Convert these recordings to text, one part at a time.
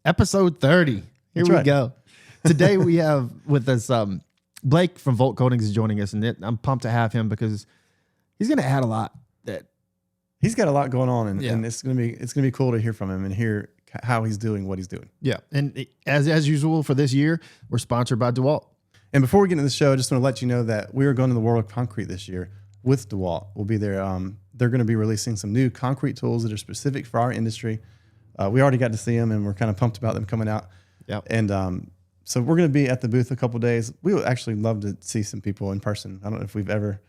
Episode 30. Here we go. Today we have with us Blake from Volt Coatings is joining us, and I'm pumped to have him because he's going to add a lot. That he's got a lot going on, and it's going to be cool to hear from him and hear how he's doing what he's doing. Yeah, and as usual for this year, we're sponsored by DeWalt. And before we get into the show, I just want to let you know that we are going to the World of Concrete this year with DeWalt. We'll be there. They're going to be releasing some new concrete tools that are specific for our industry. We already got to see them, and we're kind of pumped about them coming out. Yeah. And so we're going to be at the booth a couple of days. We would actually love to see some people in person. I don't know if we've ever.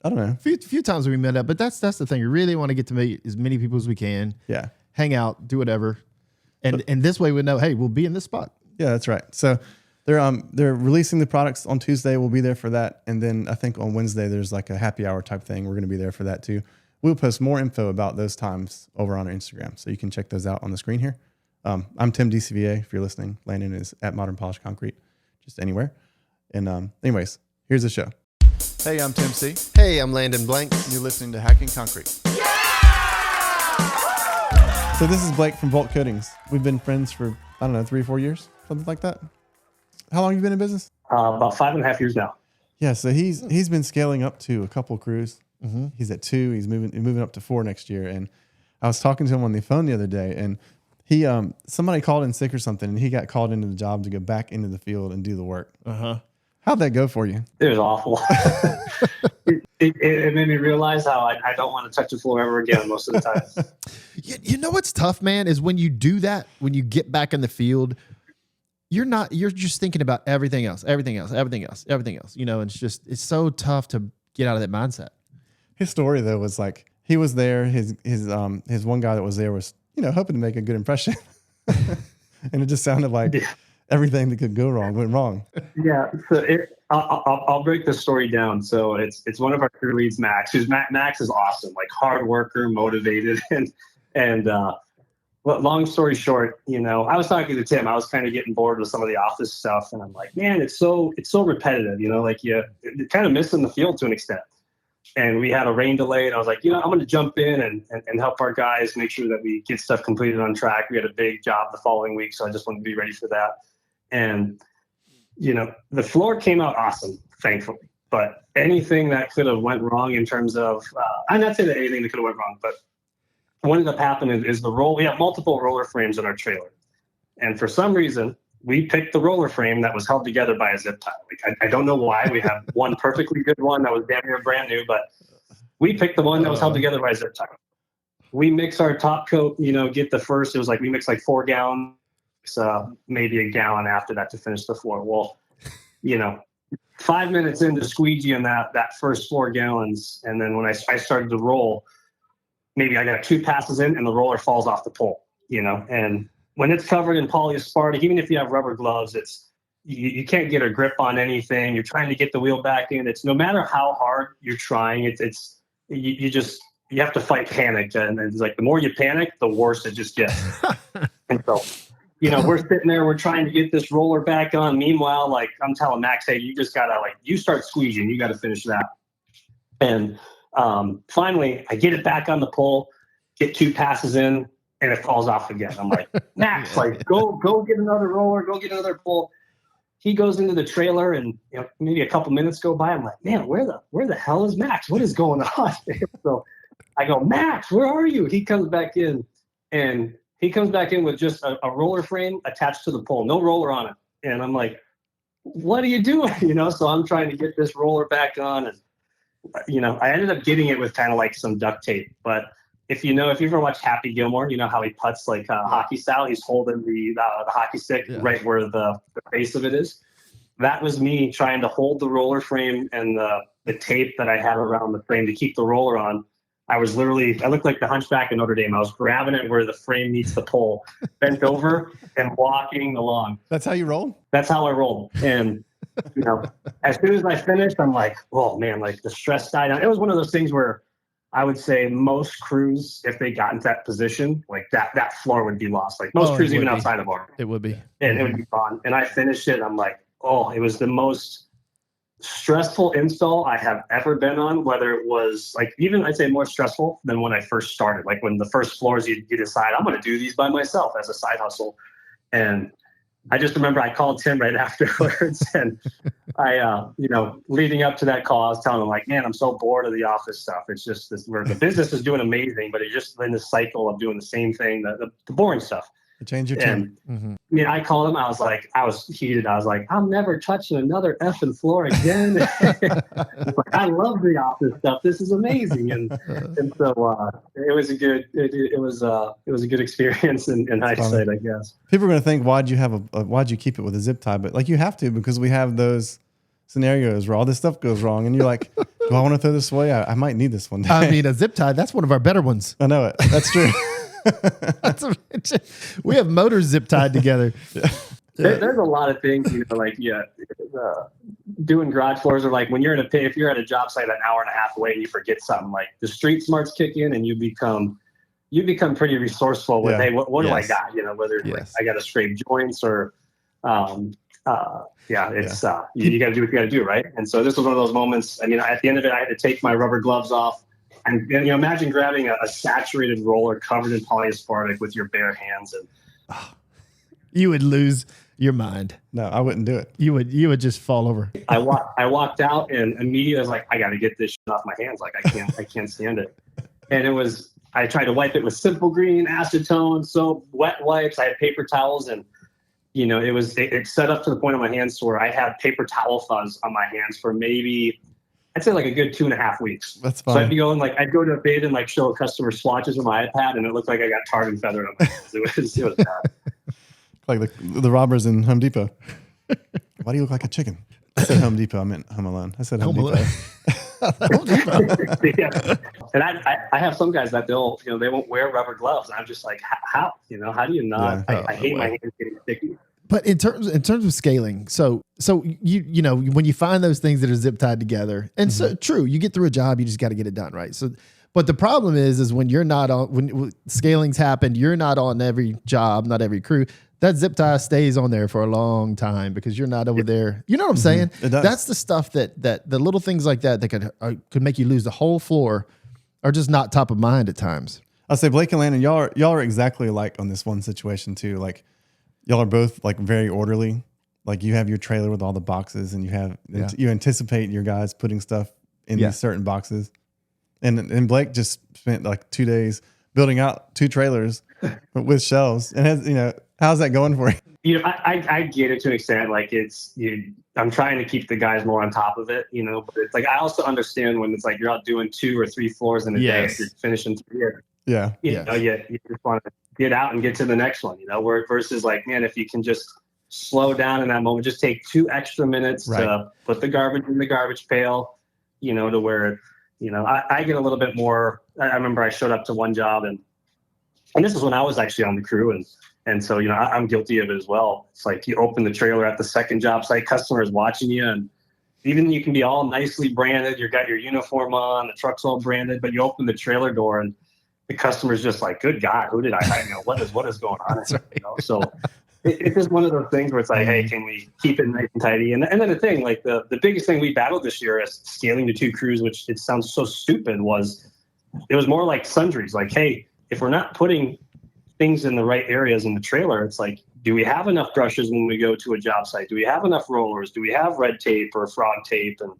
I don't know. A few times we met up, but that's the thing. We really want to get to meet as many people as we can. Yeah. Hang out, do whatever, and this way we know, hey, we'll be in this spot. Yeah, that's right. So they're releasing the products on Tuesday. We'll be there for that, and then I think on Wednesday there's like a happy hour type thing. We're going to be there for that too. We'll post more info about those times over on our Instagram, so you can check those out on the screen here. I'm Tim DCVA. If you're listening, Landon is at Modern Polish Concrete, just anywhere. And anyways, here's the show. Hey, I'm Tim C. Hey, I'm Landon Blank. You're listening to Hacking Concrete. So this is Blake from Volt Coatings. We've been friends for, 3 or 4 years, something like that. How long have you been in business? About 5.5 years now. Yeah, so he's been scaling up to a couple crews. Mm-hmm. He's at 2. He's moving up to 4 next year. And I was talking to him on the phone the other day, and he somebody called in sick or something, and he got called into the job to go back into the field and do the work. How'd that go for you? It was awful. it made me realize how I don't want to touch the floor ever again most of the time. You know what's tough, man, is when you do that, when you get back in the field, you're just thinking about everything else. You know, and it's so tough to get out of that mindset. His story though was like he was there. His one guy that was there was hoping to make a good impression, and it just sounded like everything that could go wrong went wrong. Yeah, so I'll break the story down. So it's one of our crew leads, Max. Max is awesome, like hard worker, motivated, and long story short, I was talking to Tim. I was kind of getting bored with some of the office stuff, and I'm like, man, it's so repetitive. Like you're kind of missing the field to an extent. And we had a rain delay, and I was like, I'm going to jump in and help our guys make sure that we get stuff completed on track. We had a big job the following week, so I just wanted to be ready for that. And, the floor came out awesome, thankfully. But anything that could have went wrong in terms of, I'm not saying that anything that could have went wrong, but what ended up happening is we have multiple roller frames in our trailer. And for some reason, we picked the roller frame that was held together by a zip tie. Like, I don't know why. We have one perfectly good one that was damn near brand new, but we picked the one that was held together by a zip tie. We mix our top coat, get the first. It was like we mixed like 4 gallons, maybe a gallon after that to finish the floor. Well, 5 minutes into squeegeeing that first 4 gallons, and then when I started to roll, maybe I got 2 passes in, and the roller falls off the pole. And when it's covered in polyaspartic, even if you have rubber gloves, you can't get a grip on anything. You're trying to get the wheel back in. It's no matter how hard you're trying, you have to fight panic. And it's like the more you panic, the worse it just gets. And so, we're sitting there, we're trying to get this roller back on. Meanwhile, like I'm telling Max, hey, you just gotta you start squeezing, you gotta finish that. And finally, I get it back on the pole, get 2 passes in, and it falls off again. I'm like, Max, go get another roller, go get another pole. He goes into the trailer, and maybe a couple minutes go by. I'm like, man, where the hell is Max? What is going on? So I go, Max, where are you? He comes back in, and he comes back in with just a roller frame attached to the pole, no roller on it. And I'm like, what are you doing? So I'm trying to get this roller back on, and I ended up getting it with kind of like some duct tape, but. If you ever watch Happy Gilmore, you know how he putts like hockey style. He's holding the hockey stick right where the base of it is. That was me trying to hold the roller frame and the tape that I had around the frame to keep the roller on. I looked like the Hunchback of Notre Dame. I was grabbing it where the frame meets the pole, bent over and walking along. That's how you roll? That's how I roll. And as soon as I finished, I'm like, oh man, like the stress died down. It was one of those things where I would say most crews, if they got into that position, like that floor would be lost. Like most crews, even outside of our, it would be, and it would be gone. And I finished it. I'm like, oh, it was the most stressful install I have ever been on, whether it was like, even I'd say more stressful than when I first started. Like when the first floors, you decide I'm going to do these by myself as a side hustle. And I just remember I called Tim right afterwards, and I, leading up to that call, I was telling him like, man, I'm so bored of the office stuff. It's just this, where the business is doing amazing, but it's just in this cycle of doing the same thing, the boring stuff. Change your tune. And I called him. I was heated. I was like, I'm never touching another effing floor again. Like, I love the office stuff. This is amazing. And so it was a good experience in hindsight, I guess. People are going to think, why'd you keep it with a zip tie? But like, you have to, because we have those scenarios where all this stuff goes wrong, and you're like, do I want to throw this away? I might need this one day. I mean, a zip tie, that's one of our better ones. I know it. That's true. We have motors zip tied together. There's a lot of things, doing garage floors, or like when you're if you're at a job site an hour and a half away and you forget something, like the street smarts kick in and you become pretty resourceful with, hey, what do I got? Whether it's like I got to scrape joints or you got to do what you got to do, right? And so this was one of those moments. I mean, at the end of it, I had to take my rubber gloves off. And imagine grabbing a saturated roller covered in polyaspartic with your bare hands, and you would lose your mind. No, I wouldn't do it. You would just fall over. I walked out, and immediately I was like, I got to get this shit off my hands. Like I can't stand it. And I tried to wipe it with Simple Green, acetone, soap, wet wipes. I had paper towels, and it set up to the point on my hands to where I had paper towel fuzz on my hands for maybe, I'd say like a good 2.5 weeks. That's fine. So I'd go to a bid and like show a customer swatches on my iPad, and it looked like I got tarred and feathered on my hands. It was bad. Like the robbers in Home Depot. Why do you look like a chicken? I said Home Depot. I meant Home Alone. I said Home Depot. Home Depot. Yeah. And I have some guys that they won't wear rubber gloves. And I'm just like, how? How do you not? Yeah. I hate my hands getting sticky. But in terms of scaling, so when you find those things that are zip tied together, and so true, you get through a job, you just got to get it done, right? So, but the problem is when you're not on, when scaling's happened, you're not on every job, not every crew. That zip tie stays on there for a long time because you're not over there. You know what I'm saying? It does. That's the stuff that the little things like that could make you lose the whole floor are just not top of mind at times. I'll say Blake and Landon, y'all are exactly alike on this one situation too. Like, y'all are both like very orderly. Like, you have your trailer with all the boxes, and you anticipate your guys putting stuff in these certain boxes. And Blake just spent like 2 days building out 2 trailers with shelves. And how's that going for you? I get it to an extent. Like, I'm trying to keep the guys more on top of it, but it's like, I also understand when it's like you're out doing 2 or 3 floors in a day, if you're finishing 3. Yeah. You just want to get out and get to the next one, where versus like, man, if you can just slow down in that moment, just take 2 extra minutes to put the garbage in the garbage pail, to where, I get a little bit more. I remember I showed up to one job, and this is when I was actually on the crew, and so, I'm guilty of it as well. It's like you open the trailer at the second job site, customers watching you, and even you can be all nicely branded, you got your uniform on, the truck's all branded, but you open the trailer door and the customer's just like, good God, who did I hire? What is going on? So it's just one of those things where it's like, hey, can we keep it nice and tidy? And then the thing, like the biggest thing we battled this year is scaling to 2 crews, which it sounds so stupid, it was more like sundries. Like, hey, if we're not putting things in the right areas in the trailer, it's like, do we have enough brushes when we go to a job site? Do we have enough rollers? Do we have red tape or frog tape? And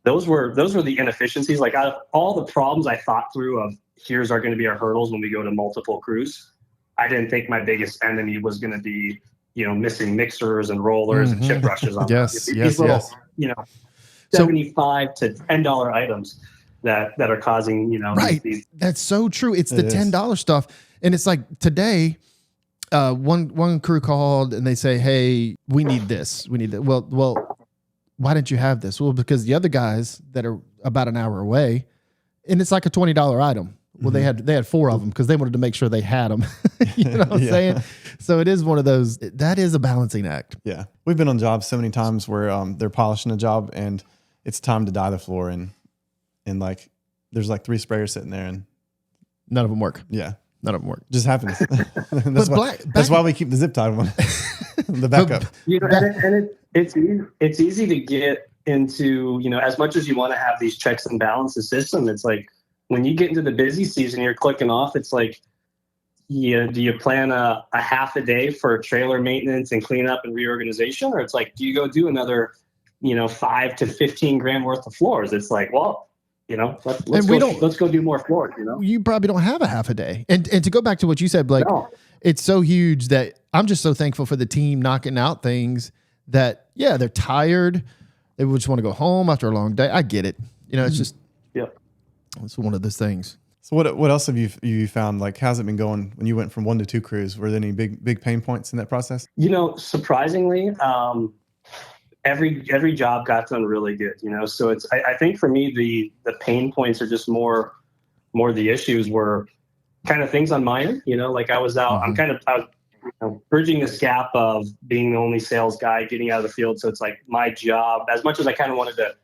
those were the inefficiencies. Like, out of all the problems I thought through of here's going to be our hurdles when we go to multiple crews, I didn't think my biggest enemy was going to be, missing mixers and rollers and chip brushes on these little, $75 to $10 items that are causing, right. These. That's so true. It's the $10 stuff. And it's like today, one crew called and they say, hey, we need this. We need that. Well, why didn't you have this? Well, because the other guys that are about an hour away, and it's like a $20 item. Well, they had 4 of them because they wanted to make sure they had them. You know what I'm saying? So it is one of those, that is a balancing act. Yeah. We've been on jobs so many times where they're polishing a job and it's time to dye the floor, and like there's like 3 sprayers sitting there and none of them work. Yeah. None of them work. Just happens. That's why we keep the zip tie one. The backup. it's easy to get into, as much as you want to have these checks and balances system, it's like when you get into the busy season, you're clicking off. It's like, do you plan a half a day for trailer maintenance and cleanup and reorganization? Or it's like, do you go do another, 5 to 15 grand worth of floors? It's like, well, let's go do more floors. You probably don't have a half a day. And to go back to what you said, Blake, No. it's so huge that I'm just so thankful for the team knocking out things that, yeah, they're tired. They just want to go home after a long day. I get it. It's just, it's one of those things. So what else have you found? Like, how's it been going when you went from 1 to 2 crews? Were there any big pain points in that process? Surprisingly, every job got done really good. So I think for me the pain points are just more the issues were kind of things on my end. Like I was out. I was bridging this gap of being the only sales guy, getting out of the field. So it's like my job, as much as I kind of wanted to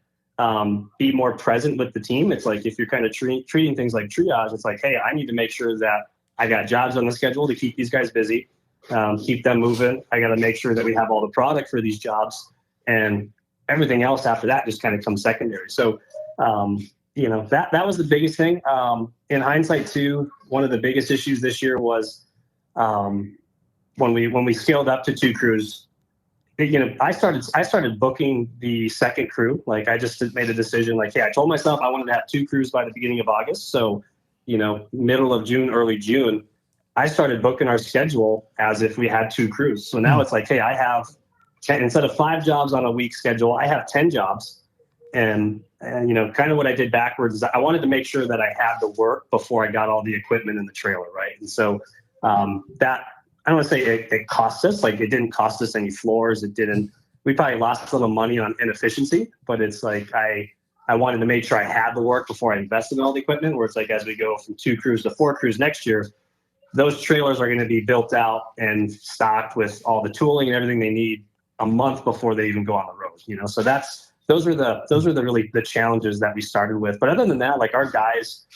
be more present with the team. It's like if you're kind of treating things like triage, it's like, hey, I need to make sure that I got jobs on the schedule to keep these guys busy, keep them moving. I got to make sure that we have all the product for these jobs, and everything else after that just kind of comes secondary. So, that was the biggest thing. In hindsight, too, one of the biggest issues this year was when we scaled up to 2 crews. I started booking the second crew. Like I just made a decision. Like, hey, I told myself I wanted to have 2 crews by the beginning of August. So, middle of June, early June, I started booking our schedule as if we had 2 crews. So now it's like, hey, I have 10, instead of 5 jobs on a week schedule, I have 10 jobs. And kind of what I did backwards is I wanted to make sure that I had the work before I got all the equipment in the trailer, right? And so that. I don't want to say it cost us, like it didn't cost us any floors. We probably lost a little money on inefficiency, but it's like, I wanted to make sure I had the work before I invested in all the equipment, where it's like, as we go from 2 crews to 4 crews next year, those trailers are going to be built out and stocked with all the tooling and everything they need a month before they even go on the road, so those are the challenges that we started with. But other than that, like our guys,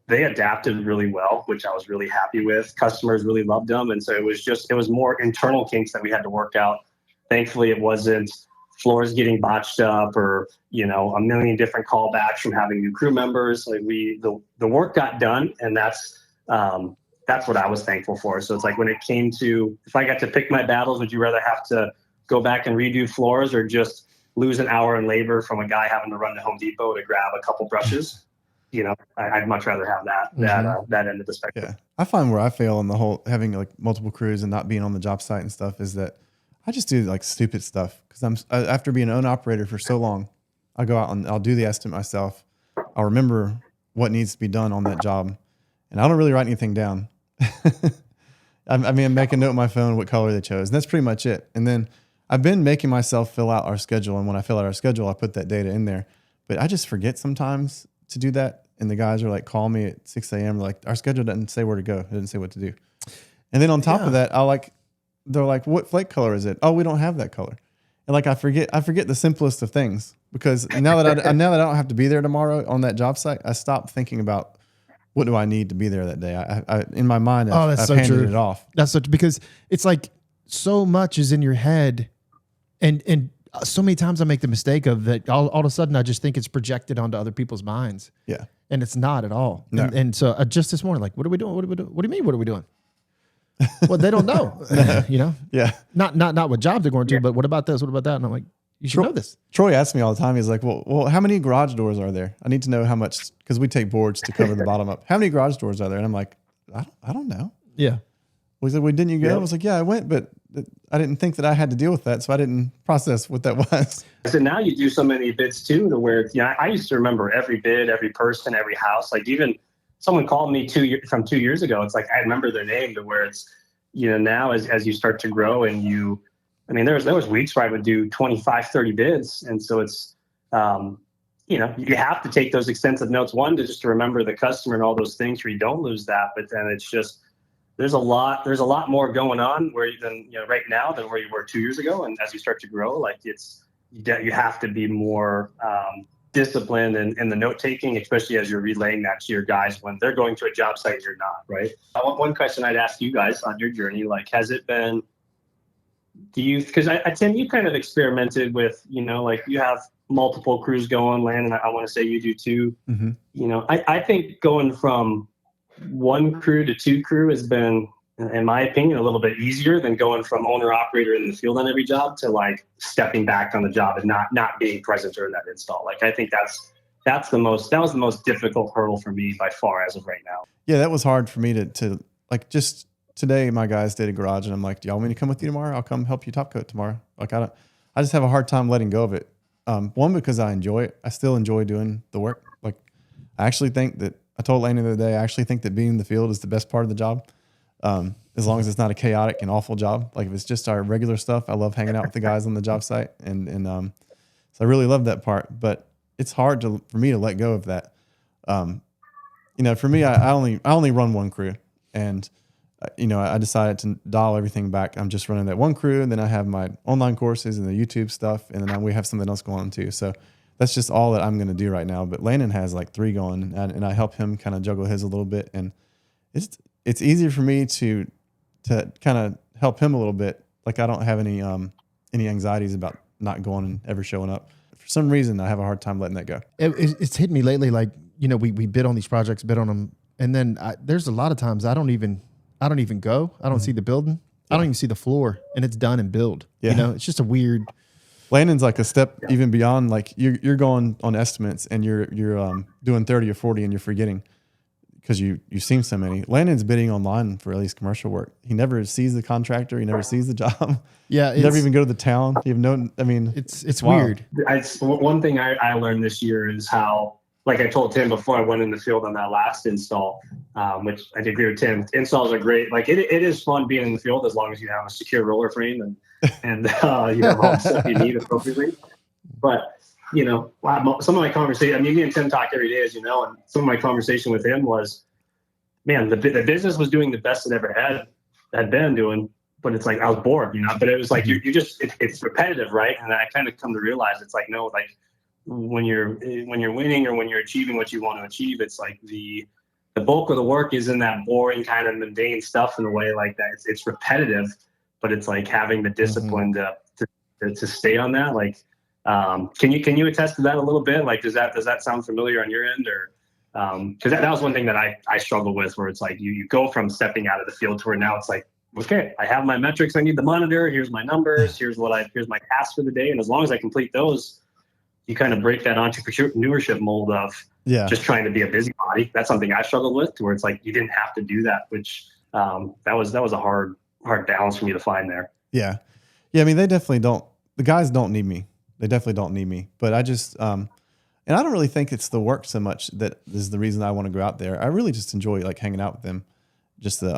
they adapted really well, which I was really happy with. Customers really loved them. And so it was more internal kinks that we had to work out. Thankfully, it wasn't floors getting botched up or, a million different callbacks from having new crew members. Like the work got done, and that's what I was thankful for. So it's like when it came to, if I got to pick my battles, would you rather have to go back and redo floors or just lose an hour in labor from a guy having to run to Home Depot to grab a couple brushes? I'd much rather have that end of the spectrum. Yeah. I find where I fail in the whole having like multiple crews and not being on the job site and stuff is that I just do like stupid stuff because after being an owner operator for so long, I go out and I'll do the estimate myself. I'll remember what needs to be done on that job, and I don't really write anything down. I make a note on my phone what color they chose, and that's pretty much it. And then I've been making myself fill out our schedule, and when I fill out our schedule, I put that data in there. But I just forget sometimes to do that. And the guys are like, call me at 6 a.m. Like, our schedule doesn't say where to go. It doesn't say what to do. And then on top of that, they're like, what flake color is it? Oh, we don't have that color. And like, I forget the simplest of things because now that I don't have to be there tomorrow on that job site, I stop thinking about what do I need to be there that day. I in my mind, I've handed it off. That's such, because it's like so much is in your head, and so many times I make the mistake of that. All of a sudden, I just think it's projected onto other people's minds. Yeah. And it's not at all. No. And so just this morning, like, what are we doing? What do we do? What do you mean? What are we doing? Well, they don't know, Yeah. Not what job they're going to, but what about this? What about that? And I'm like, you should know this. Troy asks me all the time. He's like, well, how many garage doors are there? I need to know how much, because we take boards to cover the bottom up. How many garage doors are there? And I'm like, I don't know. Yeah. Well, he said, well, didn't you go? Yep. I was like, yeah, I went, but I didn't think that I had to deal with that. So I didn't process what that was. So now you do so many bids too, to where, I used to remember every bid, every person, every house. Like even someone called me 2 years ago. It's like, I remember their name, to where it's, now as you start to grow and there was weeks where I would do 25, 30 bids. And so it's, you have to take those extensive notes, one, to just to remember the customer and all those things where you don't lose that. But then it's just, there's a lot more going on right now than where you were 2 years ago. And as you start to grow, like you have to be more disciplined in the note taking, especially as you're relaying that to your guys when they're going to a job site and you're not, right? One question I'd ask you guys on your journey, like, has it been because Tim, you kind of experimented with, like you have multiple crews going, Landon, I want to say you do too. Mm-hmm. I think going from one crew to two crew has been, in my opinion, a little bit easier than going from owner operator in the field on every job to like stepping back on the job and not being present during that install. Like, I think that was the most difficult hurdle for me by far as of right now. Yeah, that was hard for me to like. Just today, my guys did a garage, and I'm like, "Do y'all want me to come with you tomorrow? I'll come help you top coat tomorrow." Like, I just have a hard time letting go of it. One, because I enjoy it. I still enjoy doing the work. Like, I actually think that I told Lane the other day, I actually think that being in the field is the best part of the job. As long as it's not a chaotic and awful job. Like, if it's just our regular stuff, I love hanging out with the guys on the job site, and so I really love that part. But it's hard for me to let go of that. For me, I only run one crew, and I decided to dial everything back. I'm just running that one crew, and then I have my online courses and the YouTube stuff, and then we have something else going on too. So that's just all that I'm going to do right now. But Landon has like 3 going, and I help him kind of juggle his a little bit, and it's easier for me to kind of help him a little bit. Like, I don't have any anxieties about not going and ever showing up. For some reason, I have a hard time letting that go. It's hit me lately. Like, we bid on these projects, bid on them, and then there's a lot of times I don't even go. I don't see the building. I don't even see the floor, and it's done and built. Yeah. It's just a weird. Landon's like a step even beyond. Like, you're going on estimates, and you're doing 30 or 40, and you're forgetting because you've seen so many. Landon's bidding online for at least commercial work. He never sees the contractor. He never sees the job. Yeah, he never even go to the town. You have no. I mean, it's weird. One thing I learned this year is how, like I told Tim before I went in the field on that last install, which I agree with Tim. Installs are great. Like, it is fun being in the field as long as you have a secure roller frame and you have all the stuff you need appropriately. But some of my conversation, me and Tim talk every day, as you know, and some of my conversation with him was, man, the business was doing the best it ever had been doing, but it's like I was bored, But it was like you just it's repetitive, right? And I kind of come to realize it's like, no, like when you're winning or when you're achieving what you want to achieve, it's like the bulk of the work is in that boring kind of mundane stuff in a way like that. It's repetitive, but it's like having the discipline to stay on that. Like, can you attest to that a little bit? Like, does that sound familiar on your end, or because that was one thing that I struggle with, where it's like you go from stepping out of the field to where now it's like, okay, I have my metrics I need to monitor. Here's my numbers. Here's my tasks for the day, and as long as I complete those, you kind of break that entrepreneurship mold of just trying to be a busybody. That's something I struggled with, to where it's like you didn't have to do that, which that was a hard balance for me to find there. Yeah. I mean, they definitely don't. The guys don't need me. They definitely don't need me. But I just, and I don't really think it's the work so much that is the reason I want to go out there. I really just enjoy like hanging out with them. Just the,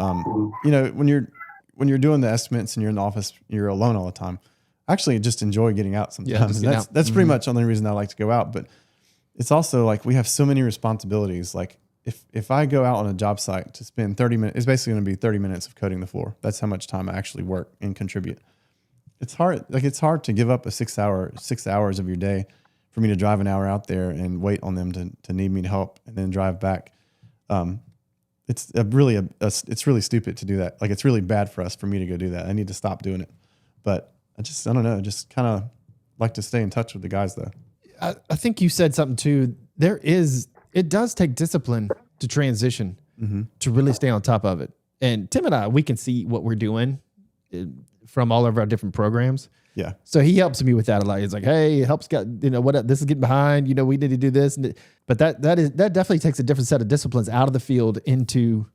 when you're doing the estimates and you're in the office, you're alone all the time. I actually just enjoy getting out sometimes. Yeah, that's pretty much the only reason I like to go out. But it's also like we have so many responsibilities. Like if I go out on a job site to spend 30 minutes, it's basically going to be 30 minutes of coating the floor. That's how much time I actually work and contribute. It's hard. Like, it's hard to give up 6 hours of your day for me to drive an hour out there and wait on them to need me to help and then drive back. It's really stupid to do that. Like, it's really bad for us for me to go do that. I need to stop doing it. But I don't know. I just kind of like to stay in touch with the guys though. I think you said something too. It does take discipline to transition, to really stay on top of it. And Tim and I, we can see what we're doing from all of our different programs. Yeah. So he helps me with that a lot. He's like, hey, helps got, this is getting behind, we need to do this. But that definitely takes a different set of disciplines out of the field into,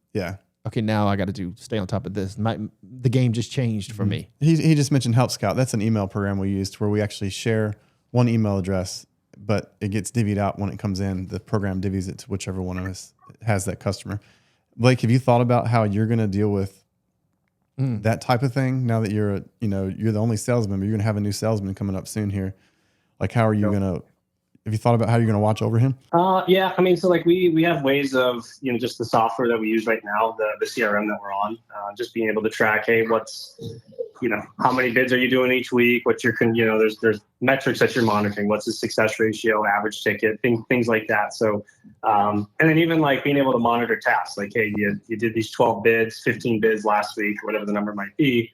okay, now I got to stay on top of this. The game just changed for me. He just mentioned Help Scout. That's an email program we used where we actually share one email address, but it gets divvied out when it comes in. The program divvies it to whichever one of us has that customer. Blake, have you thought about how you're going to deal with that type of thing now that you're the only salesman, but you're going to have a new salesman coming up soon here? Like, how are you going to, have you thought about how you're going to watch over him? Yeah. I mean, so like we have ways of, just the software that we use right now, the CRM that we're on, just being able to track, hey, what's, how many bids are you doing each week? What's your, there's metrics that you're monitoring. What's the success ratio, average ticket, things like that. So, and then even like being able to monitor tasks, like, hey, you did these 12 bids, 15 bids last week, or whatever the number might be.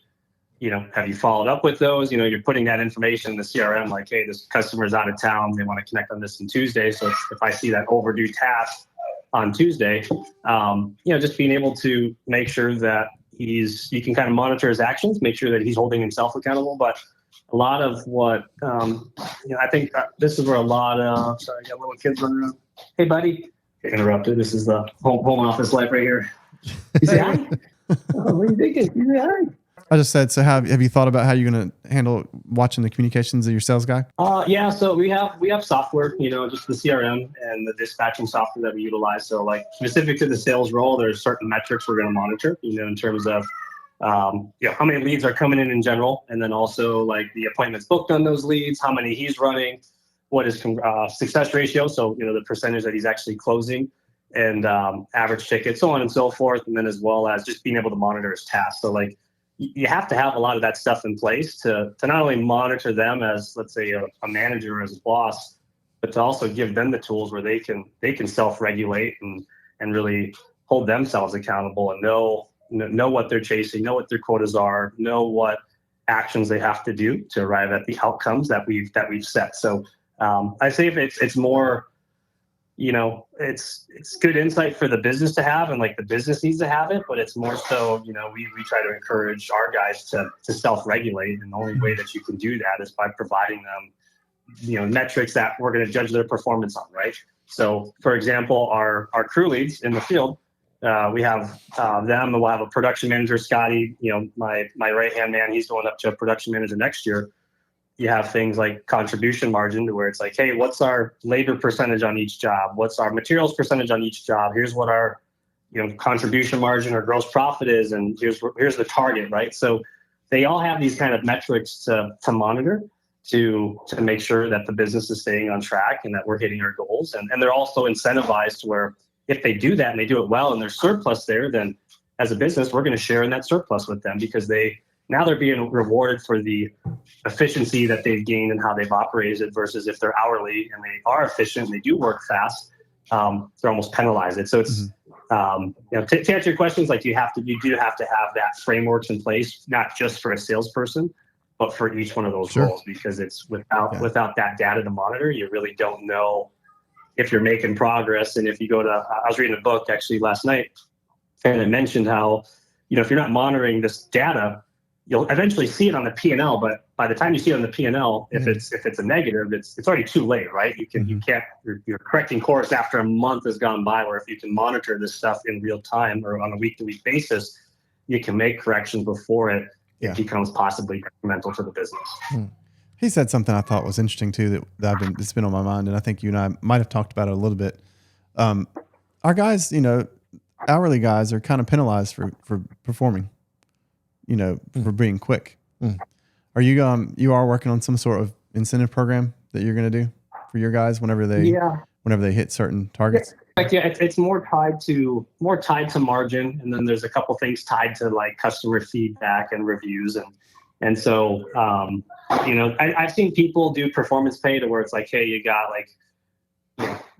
have you followed up with those? You're putting that information in the CRM, like, hey, this customer's out of town. They want to connect on this on Tuesday. So if I see that overdue task on Tuesday, just being able to make sure that you can kind of monitor his actions, make sure that he's holding himself accountable. But a lot of what, I think this is where a lot of, sorry, I got little kids running around. Hey, buddy. Get interrupted. This is the home office life right here. You say hi? Oh, what are you thinking? You say hi. I just said, so have you thought about how you're going to handle watching the communications of your sales guy? Yeah. So we have software, just the CRM and the dispatching software that we utilize. So like specific to the sales role, there's certain metrics we're going to monitor, in terms of, how many leads are coming in general. And then also like the appointments booked on those leads, how many he's running, what is success ratio. So, the percentage that he's actually closing, and average ticket, so on and so forth. And then as well as just being able to monitor his tasks. So like, you have to have a lot of that stuff in place to not only monitor them as, let's say, a manager or as a boss, but to also give them the tools where they can self-regulate and really hold themselves accountable and know what they're chasing, know what their quotas are, know what actions they have to do to arrive at the outcomes that we've set. So I say if it's more, it's good insight for the business to have, and like the business needs to have it, but it's more so, we try to encourage our guys to self-regulate. And the only way that you can do that is by providing them, metrics that we're going to judge their performance on, right? So for example, our crew leads in the field, we have them, and we'll have a production manager, Scotty, my right-hand man, he's going up to a production manager next year. You have things like contribution margin, to where it's like, hey, what's our labor percentage on each job? What's our materials percentage on each job? Here's what our, contribution margin or gross profit is, and here's the target, right? So they all have these kind of metrics to monitor to make sure that the business is staying on track and that we're hitting our goals. And they're also incentivized to where if they do that and they do it well and there's surplus there, then as a business, we're going to share in that surplus with them, because now they're being rewarded for the efficiency that they've gained and how they've operated it, versus if they're hourly and they are efficient and they do work fast, they're almost penalized. So it's, to answer your questions, like you do have to have that frameworks in place, not just for a salesperson, but for each one of those roles, because it's without that data to monitor, you really don't know if you're making progress. And if you go to, I was reading a book actually last night, and it mentioned how, if you're not monitoring this data, you'll eventually see it on the P&L, but by the time you see it on the P&L, if it's a negative, it's already too late, right? You're correcting course after a month has gone by, where if you can monitor this stuff in real time or on a week-to-week basis, you can make corrections before it becomes possibly detrimental to the business. He said something I thought was interesting too, it's been on my mind, and I think you and I might have talked about it a little bit. Our guys, hourly guys are kind of penalized for performing, for being quick. Are you are working on some sort of incentive program that you're going to do for your guys whenever they hit certain targets? It's more tied to margin, and then there's a couple things tied to like customer feedback and reviews, and so I've seen people do performance pay to where it's like, hey, you got like,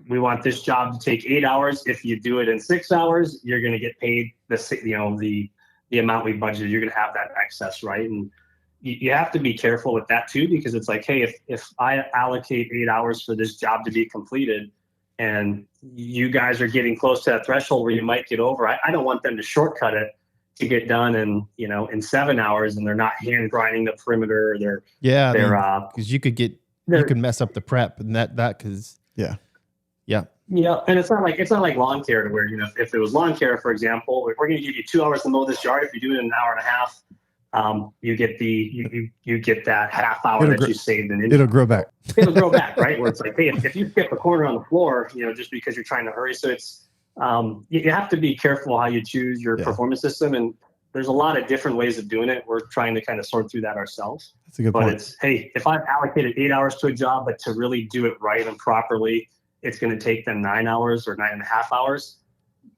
we want this job to take 8 hours. If you do it in 6 hours, you're going to get paid the amount we budgeted. You're going to have that excess, right? And you have to be careful with that too, because it's like, hey, if I allocate 8 hours for this job to be completed, and you guys are getting close to that threshold where you might get over, I don't want them to shortcut it to get done in 7 hours, and they're not hand grinding the perimeter. Because you could mess up the prep, and and it's not like lawn care, to where if it was lawn care, for example, we're going to give you 2 hours to mow this yard. If you do it in an hour and a half, you get that half hour you saved, and it'll grow back. It'll grow back, right? Where it's like, hey, if you skip a corner on the floor, just because you're trying to hurry. So it's you have to be careful how you choose your performance system, and there's a lot of different ways of doing it. We're trying to kind of sort through that ourselves. That's a good point. But it's, hey, if I've allocated 8 hours to a job, but to really do it right and properly, it's going to take them 9 hours or 9.5 hours.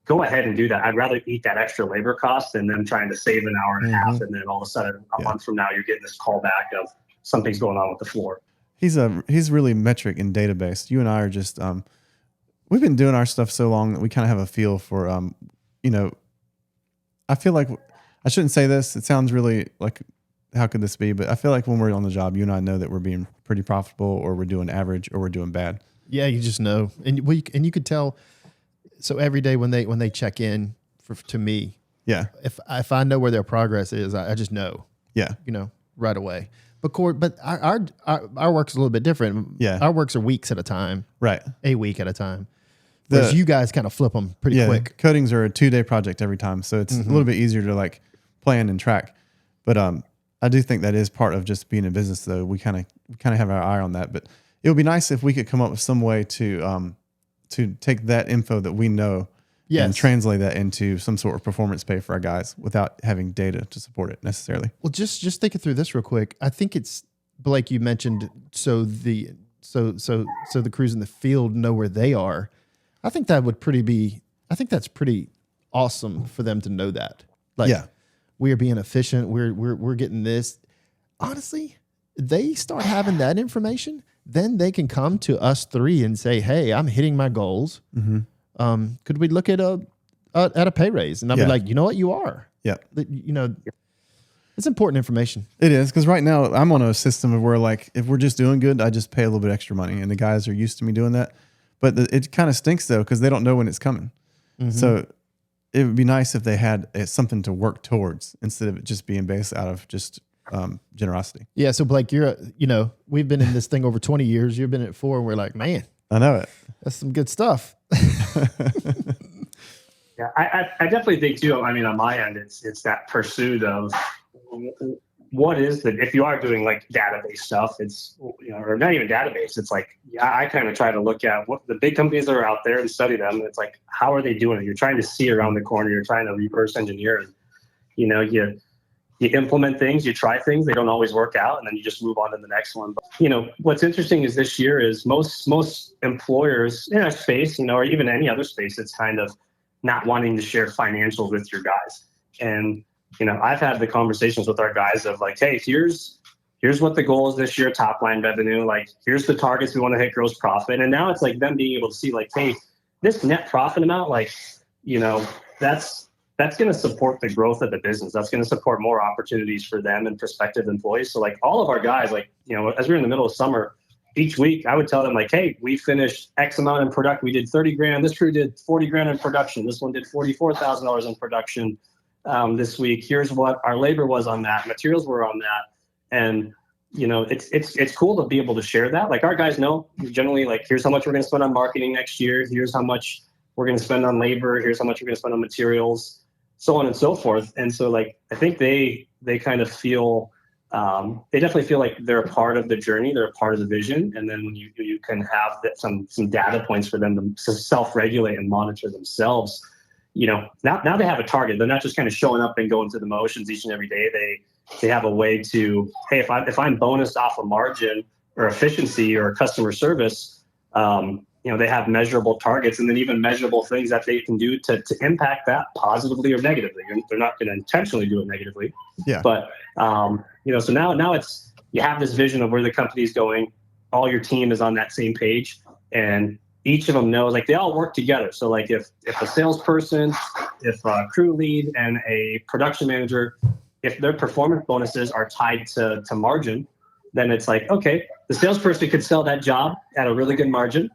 Go ahead and do that. I'd rather eat that extra labor cost than them trying to save an hour and a half, and then all of a sudden a month from now you're getting this call back of something's going on with the floor. He's really metric and data based. You and I are just we've been doing our stuff so long that we kind of have a feel for I feel like I shouldn't say this. It sounds really like how could this be? But I feel like when we're on the job, you and I know that we're being pretty profitable, or we're doing average, or we're doing bad. Yeah, you just know, and you could tell. So every day when they check in to me, Yeah. if I know where their progress is, I just know. Yeah. Right away. But our work's a little bit different. Yeah. Our works are weeks at a time. Right. A week at a time. Whereas you guys kind of flip them pretty quick. Coatings are a 2-day project every time, so it's a little bit easier to like plan and track. But I do think that is part of just being in business, though. We kind of have our eye on that. But it would be nice if we could come up with some way to take that info that we know and translate that into some sort of performance pay for our guys without having data to support it necessarily. Well, just think it through this real quick. I think it's Blake. You mentioned so the crews in the field know where they are. I think that would I think that's pretty awesome for them to know that. Like, we are being efficient. We're getting this. Honestly, they start having that information, then they can come to us three and say, "Hey, I'm hitting my goals. Could we look at a pay raise?" And I'll be like, "You know what? You are." Yeah. It's important information. It is, because right now I'm on a system of where, like, if we're just doing good, I just pay a little bit extra money, and the guys are used to me doing that. But it kind of stinks, though, because they don't know when it's coming. So it would be nice if they had something to work towards instead of it just being based out of just generosity. Yeah. So Blake, we've been in this thing over 20 years. You've been at 4, and we're like, man, I know it. That's some good stuff. Yeah, I definitely think too. I mean, on my end, it's that pursuit of what is if you are doing like database stuff, it's or not even database. It's like I kind of try to look at what the big companies that are out there and study them. And it's like, how are they doing it? You're trying to see around the corner. You're trying to reverse engineer, and you implement things, you try things, they don't always work out, and then you just move on to the next one. But, what's interesting is this year is most employers in our space, or even any other space, it's kind of not wanting to share financials with your guys. And, I've had the conversations with our guys of like, hey, here's what the goal is this year, top line revenue, like here's the targets we want to hit, gross profit. And now it's like them being able to see like, hey, this net profit amount, like, that's going to support the growth of the business. That's going to support more opportunities for them and prospective employees. So like all of our guys, like, as we're in the middle of summer, each week I would tell them like, hey, we finished X amount in production. We did 30 grand. This crew did 40 grand in production. This one did $44,000 in production this week. Here's what our labor was on that. Materials were on that. And, it's cool to be able to share that. Like our guys know generally, like, here's how much we're going to spend on marketing next year. Here's how much we're going to spend on labor. Here's how much we're going to spend on materials, so on and so forth. And so like, I think they kind of feel, they definitely feel like they're a part of the journey. They're a part of the vision. And then when you can have some data points for them to self-regulate and monitor themselves, now they have a target. They're not just kind of showing up and going through the motions each and every day. They have a way to, hey, if I'm bonused off a margin or efficiency or customer service, they have measurable targets and then even measurable things that they can do to impact that positively or negatively. They're not going to intentionally do it negatively. Yeah. But, so now it's, you have this vision of where the company is going. All your team is on that same page, and each of them knows, like, they all work together. So like if a salesperson, if a crew lead and a production manager, if their performance bonuses are tied to margin, then it's like, okay, the salesperson could sell that job at a really good margin.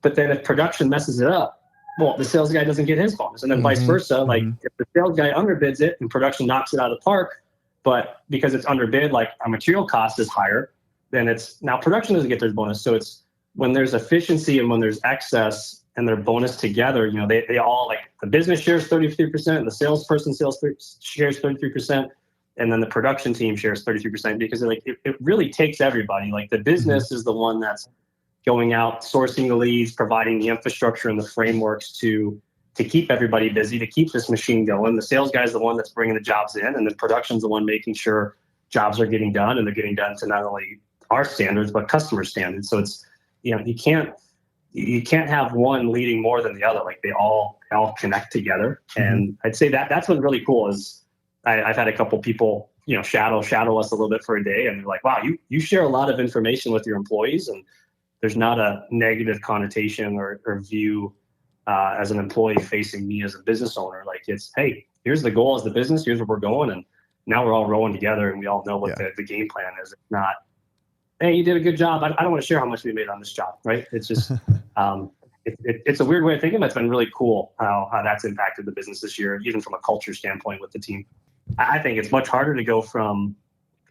But then if production messes it up, well, the sales guy doesn't get his bonus. And then vice versa. Like if the sales guy underbids it and production knocks it out of the park, but because it's underbid, like our material cost is higher, then it's now production doesn't get their bonus. So it's when there's efficiency and when there's excess and they're bonus together, they all, like, the business shares 33%, and the salesperson shares 33%, and then the production team shares 33%, because it really takes everybody. Like the business is the one that's going out, sourcing the leads, providing the infrastructure and the frameworks to keep everybody busy, to keep this machine going. The sales guy is the one that's bringing the jobs in, and the production's the one making sure jobs are getting done, and they're getting done to not only our standards but customer standards. So it's, you can't have one leading more than the other. Like they all connect together. And I'd say that's what's really cool is I've had a couple people, shadow us a little bit for a day, and they're like, wow, you share a lot of information with your employees, and there's not a negative connotation or view as an employee facing me as a business owner. Like it's, hey, here's the goal as the business, here's where we're going, and now we're all rowing together and we all know what the game plan is. It's not, hey, you did a good job. I don't want to share how much we made on this job, right? It's just, it's a weird way of thinking, but it's been really cool how that's impacted the business this year, even from a culture standpoint with the team. I think it's much harder to go from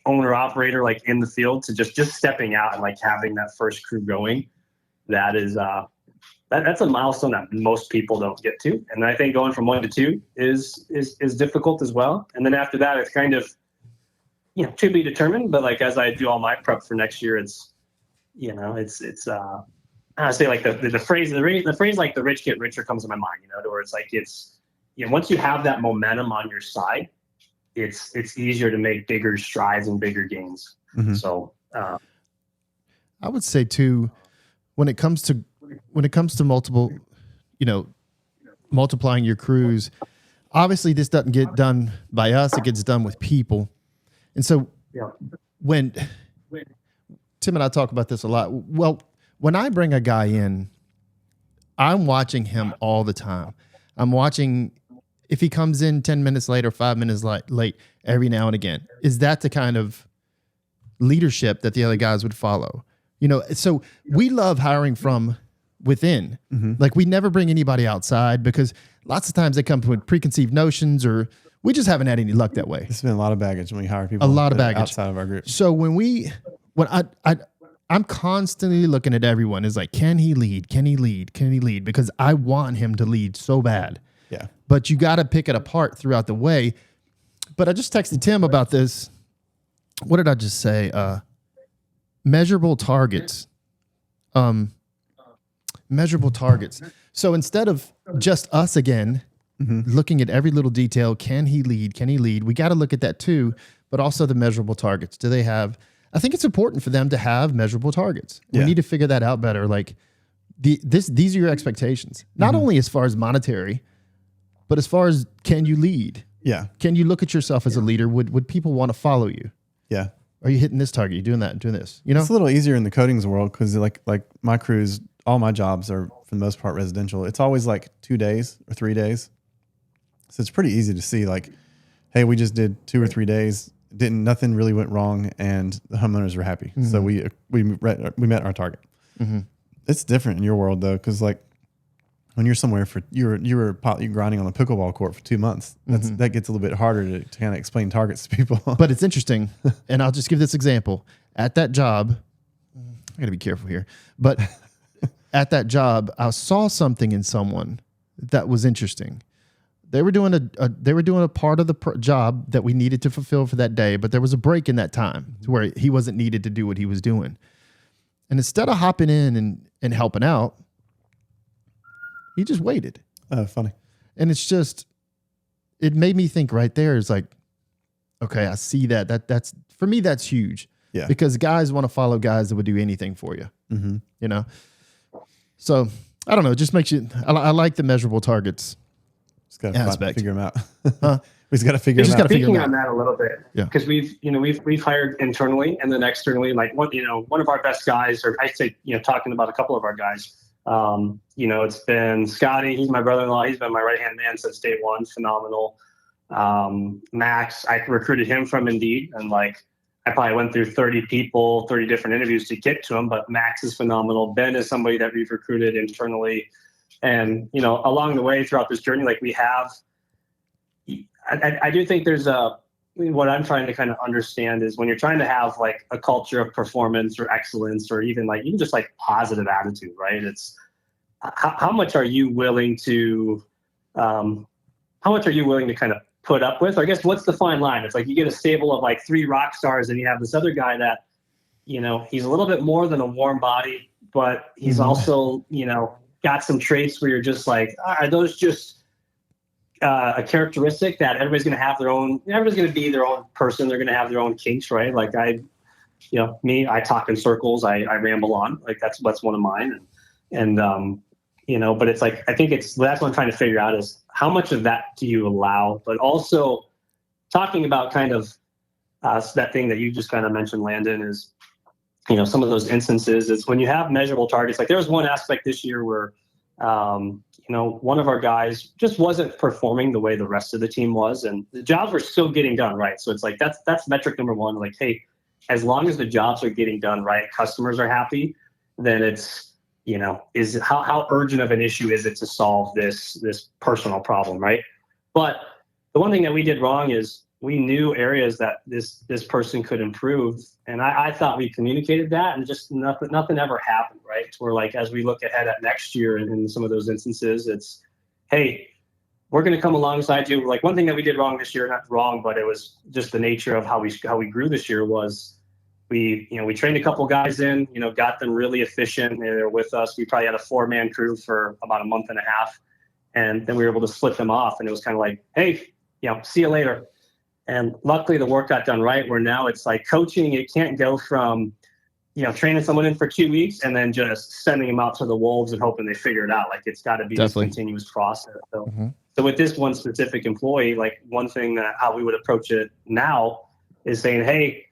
owner operator, like in the field, to just stepping out and like having that first crew going. That is, that's a milestone that most people don't get to. And I think going from 1 to 2 is difficult as well. And then after that, it's kind of, to be determined. But like, as I do all my prep for next year, it's, I say like the phrase like the rich get richer comes to my mind, where it's like, once you have that momentum on your side, it's easier to make bigger strides and bigger gains. Mm-hmm. So, I would say too, when it comes to multiple, multiplying your crews, obviously this doesn't get done by us. It gets done with people. And so when Tim and I talk about this a lot, well, when I bring a guy in, I'm watching him all the time. I'm watching if he comes in 10 minutes late or 5 minutes late every now and again. Is that the kind of leadership that the other guys would follow? So we love hiring from within. Mm-hmm. Like, we never bring anybody outside because lots of times they come with preconceived notions, or we just haven't had any luck that way. It's been a lot of baggage when we hire people. A lot of baggage outside of our group. So I'm constantly looking at everyone is like, can he lead? Can he lead? Can he lead? Because I want him to lead so bad. Yeah. But you got to pick it apart throughout the way. But I just texted Tim about this. What did I just say? Measurable targets. Measurable targets. So instead of just us again, looking at every little detail, can he lead? Can he lead? We got to look at that too, but also the measurable targets. Do they have, I think it's important for them to have measurable targets. Yeah. We need to figure that out better. Like these are your expectations, not only as far as monetary, but as far as, can you lead? Yeah. Can you look at yourself as a leader? Would people want to follow you? Yeah. Are you hitting this target? Are you doing that and doing this? It's a little easier in the coatings world because like my crews, all my jobs are for the most part residential. It's always like 2 days or 3 days. So it's pretty easy to see like, hey, we just did 2 or 3 days. Nothing really went wrong, and the homeowners were happy. Mm-hmm. So we met our target. Mm-hmm. It's different in your world though, because like when you're somewhere for you're grinding on a pickleball court for 2 months. That gets a little bit harder to kind of explain targets to people. But it's interesting, and I'll just give this example. At that job, I got to be careful here, but at that job, I saw something in someone that was interesting. They were doing a part of the job that we needed to fulfill for that day, but there was a break in that time to where he wasn't needed to do what he was doing. And instead of hopping in and helping out, he just waited. Oh, funny. And it made me think right there is like, okay, I see that. That's for me, that's huge. Yeah. Because guys want to follow guys that would do anything for you. Mm-hmm. So I don't know. It just makes you, I like the measurable targets. Just got to Aspect. figure them out. Huh? We just got to figure them out. Speaking on that a little bit, Yeah. because we've hired internally and then externally. Like one of our best guys, or I'd say talking about a couple of our guys. It's been Scotty. He's my brother-in-law. He's been my right-hand man since day one. Phenomenal. Max, I recruited him from Indeed, and like I probably went through 30 people, 30 different interviews to get to him. But Max is phenomenal. Ben is somebody that we've recruited internally, and along the way throughout this journey, like we have. I do think there's what I'm trying to kind of understand is when you're trying to have like a culture of performance or excellence, or even just like positive attitude, right? It's how much are you willing to kind of put up with? Or I guess what's the fine line? It's like you get a stable of like 3 rock stars, and you have this other guy that he's a little bit more than a warm body, but he's also got some traits where you're just like, are those just a characteristic that everybody's going to have their own? Everybody's going to be their own person. They're going to have their own kinks, right? Like I talk in circles. I ramble on. Like that's one of mine. But it's like I think that's what I'm trying to figure out is how much of that do you allow? But also talking about kind of that thing that you just kind of mentioned, Landon, is some of those instances is when you have measurable targets. Like there was one aspect this year where one of our guys just wasn't performing the way the rest of the team was, and the jobs were still getting done right. So it's like that's metric number one. Like, hey, as long as the jobs are getting done right, customers are happy, then it's is how urgent of an issue is it to solve this personal problem, right? But the one thing that we did wrong is we knew areas that this person could improve, and I thought we communicated that, and just nothing ever happened, right? We're like, as we look ahead at next year, and in some of those instances, it's, hey, we're going to come alongside you. Like, one thing that we did wrong this year, not wrong, but it was just the nature of how we grew this year, was we trained a couple guys in, got them really efficient. They were with us. We probably had a 4-man crew for about a month and a half, and then we were able to split them off, and it was kind of like, hey, see you later. And luckily the work got done right, where now it's like coaching. It can't go from, training someone in for 2 weeks and then just sending them out to the wolves and hoping they figure it out. Like, it's got to be this continuous process. So, so with this one specific employee, like, one thing that how we would approach it now is saying, hey,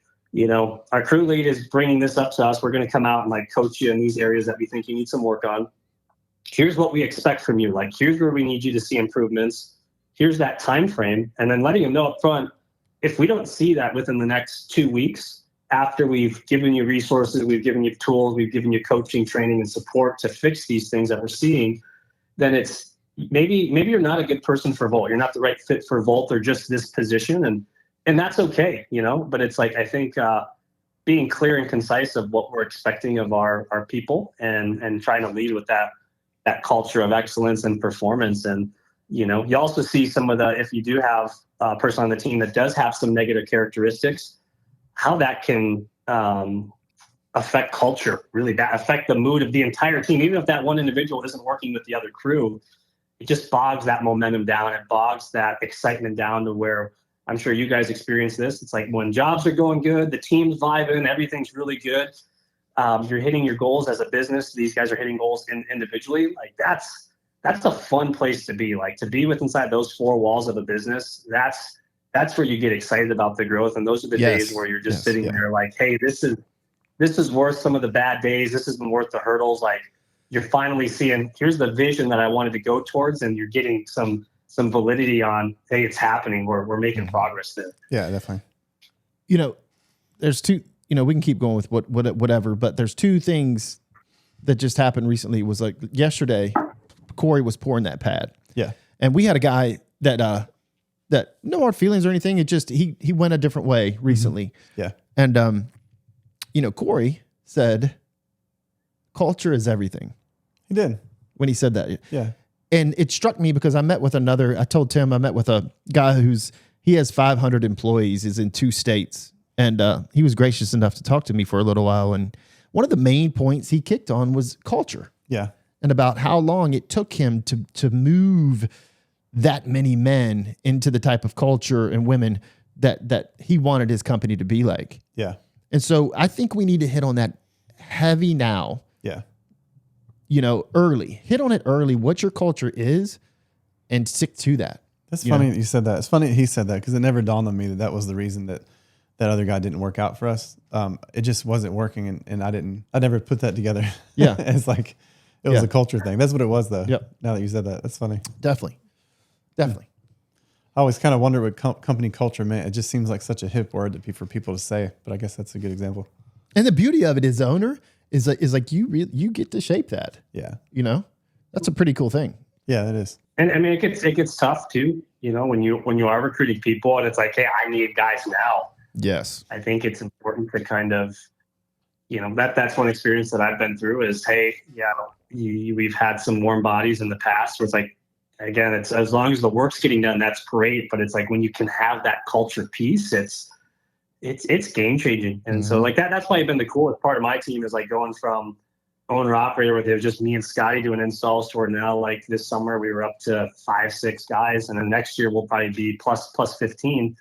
our crew lead is bringing this up to us. We're going to come out and like coach you in these areas that we think you need some work on. Here's what we expect from you. Like, here's where we need you to see improvements. Here's that time frame. And then letting them know up front, if we don't see that within the next 2 weeks, after we've given you resources, we've given you tools, we've given you coaching, training, and support to fix these things that we're seeing, then it's maybe you're not a good person for Volt. You're not the right fit for Volt, or just this position. And that's okay, but it's like, I think being clear and concise of what we're expecting of our people, and trying to lead with that culture of excellence and performance. And, you also see some of if you do have a person on the team that does have some negative characteristics, how that can affect culture really bad, affect the mood of the entire team. Even if that one individual isn't working with the other crew, it just bogs that momentum down. It bogs that excitement down to where, I'm sure you guys experience this. It's like when jobs are going good, the team's vibing, everything's really good. You're hitting your goals as a business. These guys are hitting goals individually. Like, that's a fun place to be. Like, to be with inside those 4 walls of a business, that's where you get excited about the growth. And those are the days where you're just sitting there like, hey, this is worth some of the bad days. This has been worth the hurdles. Like, you're finally seeing, here's the vision that I wanted to go towards, and you're getting some validity on, hey, it's happening. We're making progress there. Yeah, definitely. There's two, we can keep going with whatever, but there's 2 things that just happened recently. It was like yesterday, Corey was pouring that pad. Yeah. And we had a guy that no hard feelings or anything. It just, he went a different way recently. Yeah. And, Corey said, culture is everything. He did. When he said that. Yeah. And it struck me because I told Tim I met with a guy he has 500 employees, is in 2 states. And he was gracious enough to talk to me for a little while. And one of the main points he kicked on was culture. Yeah. And about how long it took him to move that many men into the type of culture and women that he wanted his company to be like. Yeah. And so I think we need to hit on that heavy now. Yeah. Early. Hit on it early, what your culture is, and stick to that. That's funny you said that. It's funny he said that, because it never dawned on me that was the reason that other guy didn't work out for us. It just wasn't working, and I never put that together. Yeah. It's like, it was a culture thing. That's what it was, though. Yep. Now that you said that, that's funny. Definitely. I always kind of wonder what company culture meant. It just seems like such a hip word for people to say, but I guess that's a good example. And the beauty of it is, the owner is like you get to shape that. Yeah. That's a pretty cool thing. Yeah, it is. And I mean, it gets tough too, when you are recruiting people and it's like, hey, I need guys now. Yes. I think it's important to kind of, that's one experience that I've been through is, hey, we've had some warm bodies in the past where it's like, again, it's as long as the work's getting done, that's great. But it's like, when you can have that culture piece, it's game changing. And so like that's probably been the coolest part of my team, is like going from owner operator where it was just me and Scotty doing installs to where now, like this summer we were up to 5-6 guys. And then next year we'll probably be plus 15.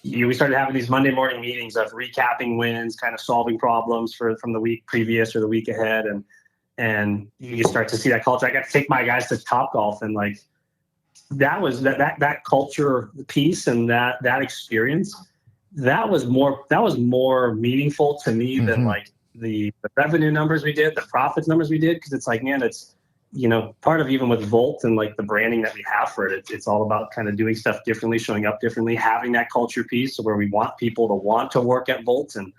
We started having these Monday morning meetings of recapping wins, kind of solving problems from the week previous or the week ahead. And you start to see that culture. I got to take my guys to Topgolf, and like, that was that culture piece and that experience. That was more meaningful to me than like the revenue numbers we did, the profits numbers we did. Cause it's like, man, part of even with Volt and like the branding that we have for it, it's all about kind of doing stuff differently, showing up differently, having that culture piece where we want people to want to work at Volt. And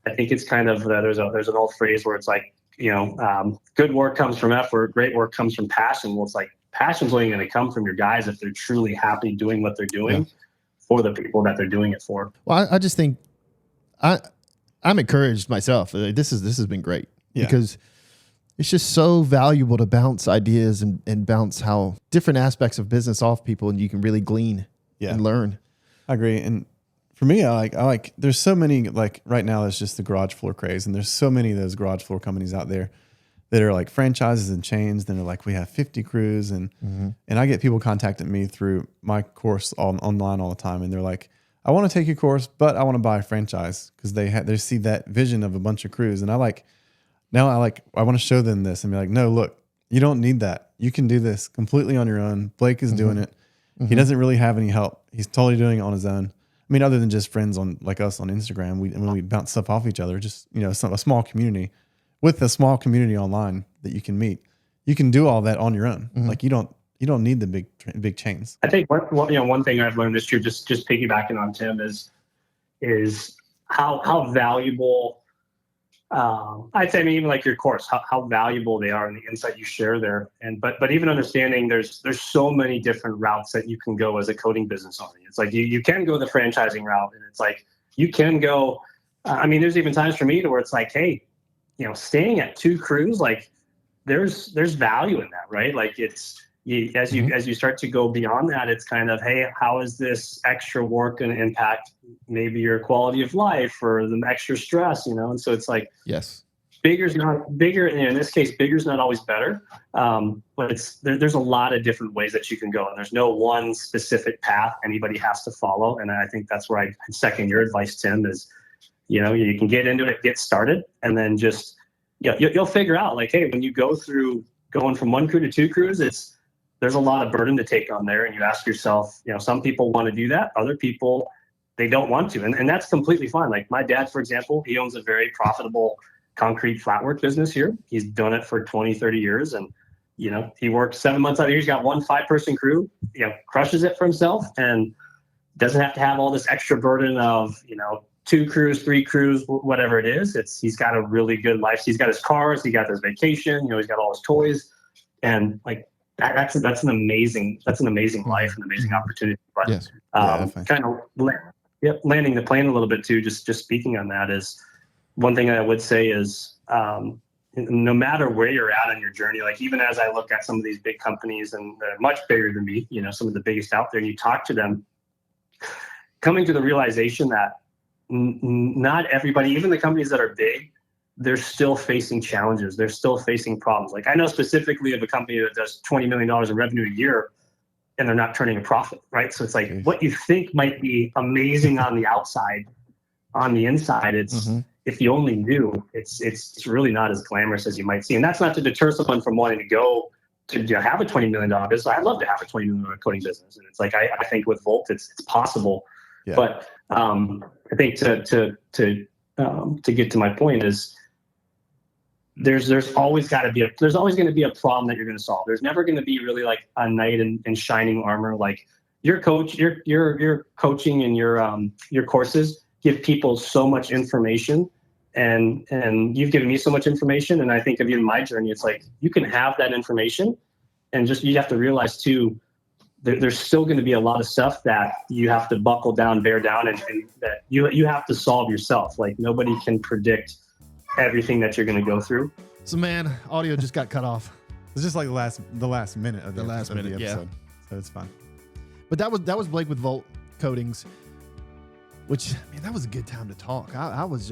I think it's kind of, there's an old phrase where it's like, good work comes from effort, great work comes from passion. Well, it's like passion's only going to come from your guys if they're truly happy doing what they're doing for the people that they're doing it for. Well, I just think I'm encouraged myself. This has been great because it's just so valuable to bounce ideas and bounce how different aspects of business off people, and you can really glean and learn. I agree. And for me, I like, there's so many, like right now it's just the garage floor craze. And there's so many of those garage floor companies out there that are like franchises and chains. Then they're like, we have 50 crews. And I get people contacting me through my course online all the time. And they're like, I want to take your course, but I want to buy a franchise because they see that vision of a bunch of crews. And I want to show them this and be like, no, look, you don't need that. You can do this completely on your own. Blake is doing it. He doesn't really have any help. He's totally doing it on his own. I mean, other than just friends like us on Instagram, we bounce stuff off each other, just, a small community with a small community online that you can meet. You can do all that on your own. Like you don't need the big chains. I think one thing I've learned this year, just piggybacking on Tim, is how valuable, I'd say, even like your course, how valuable they are and the insight you share there. But even understanding there's so many different routes that you can go as a coating business owner. It's like you can go the franchising route, and it's like you can go. There's even times for me to where it's like, hey, staying at 2 crews, like there's value in that, right? Like as you start to go beyond that, it's kind of, hey, how is this extra work going to impact maybe your quality of life or the extra stress, And so it's like, yes, bigger. In this case, bigger's not always better. But there's a lot of different ways that you can go, and there's no one specific path anybody has to follow. And I think that's where I second your advice, Tim, is, you can get into it, get started, and then just, you'll figure out like, hey, when you go through going from 1 crew to 2 crews, there's a lot of burden to take on there. And you ask yourself, some people want to do that. Other people, they don't want to. And that's completely fine. Like my dad, for example, he owns a very profitable concrete flatwork business here. He's done it for 20, 30 years. And, he works 7 months out of the year. He's got 1 5-person crew, crushes it for himself and doesn't have to have all this extra burden of, 2 crews, 3 crews, whatever it is. He's got a really good life. He's got his cars, he got his vacation, he's got all his toys. And like, that's an amazing life, an amazing opportunity. But yes. Kind of landing the plane a little bit too. Just speaking on that is one thing I would say is no matter where you're at on your journey, like even as I look at some of these big companies and they're much bigger than me, some of the biggest out there, and you talk to them, coming to the realization that not everybody, even the companies that are big, they're still facing challenges. They're still facing problems. Like I know specifically of a company that does $20 million in revenue a year and they're not turning a profit, right? So it's like what you think might be amazing on the outside, on the inside, it's if you only knew, it's really not as glamorous as you might see. And that's not to deter someone from wanting to go to have a $20 million business. I'd love to have a $20 million coating business. And it's like, I think with Volt, it's possible. Yeah. But I think to get to my point is, there's always going to be a problem that you're going to solve. There's never going to be really like a knight in shining armor. Like your coaching and your courses give people so much information, and you've given me so much information. And I think of you in my journey, it's like you can have that information, and just you have to realize too, there's still going to be a lot of stuff that you have to buckle down, bear down, and that you have to solve yourself. Like nobody can predict everything that you're going to go through. So man, audio just got cut off. It's just like the last minute of the episode. Yeah. So it's fine. But that was Blake with Volt Coatings, which that was a good time to talk. I was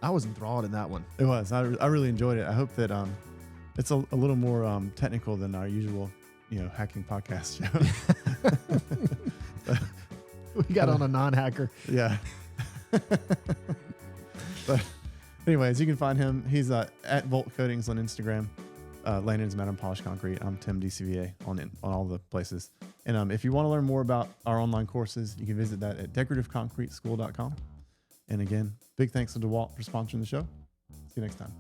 enthralled in that one. It was. I really enjoyed it. I hope that it's a little more technical than our usual hacking podcast show. We got on a non-hacker. Yeah. But anyways, you can find him. He's at Volt Coatings on Instagram. Landon's Madam Polished Concrete. I'm Tim DCVA on all the places. And if you want to learn more about our online courses, you can visit that at decorativeconcreteschool.com. And again, big thanks to DeWalt for sponsoring the show. See you next time.